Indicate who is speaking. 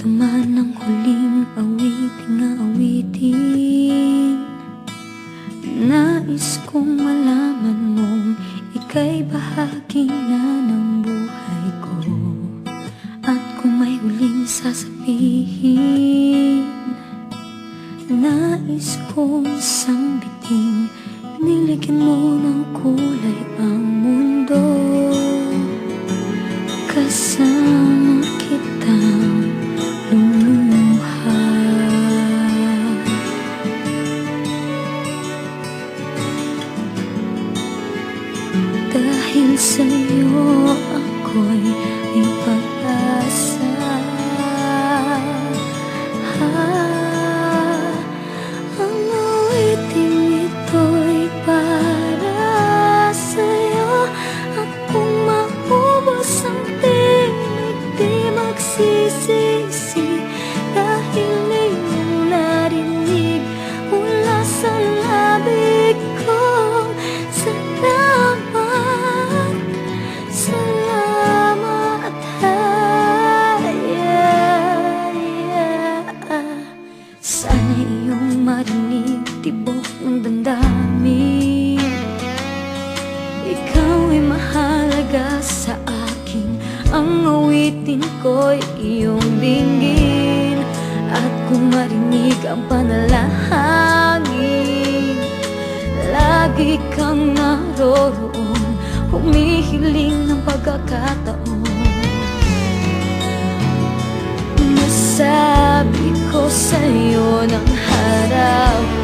Speaker 1: Naramdaman ng huling awiting na awitin. Nais kong malaman mong ika'y bahagi na ng buhay ko. At kung may huling sasabihin, nais kong sambitin, nilagyan mo ng kulay ang mundo. Kasama kitang lumuha. Dahil sa'yo ako'y may pag-asa. Ang awiting ito'y para sa'yo. At kung maubos ang tinig, di magsisisi. Dahil iyong narinig mula sa labig ko. Salamat, salamat, sana iyong marinig tibok ng damdamin. Ikaw ay mahalaga sa akin, ang awitin ko'y iyong dinggin. At kung marinig ang panalangin, lagi kang naroroon, humihiling ng pagkakataon. Nasabi ko sa'yo ng harap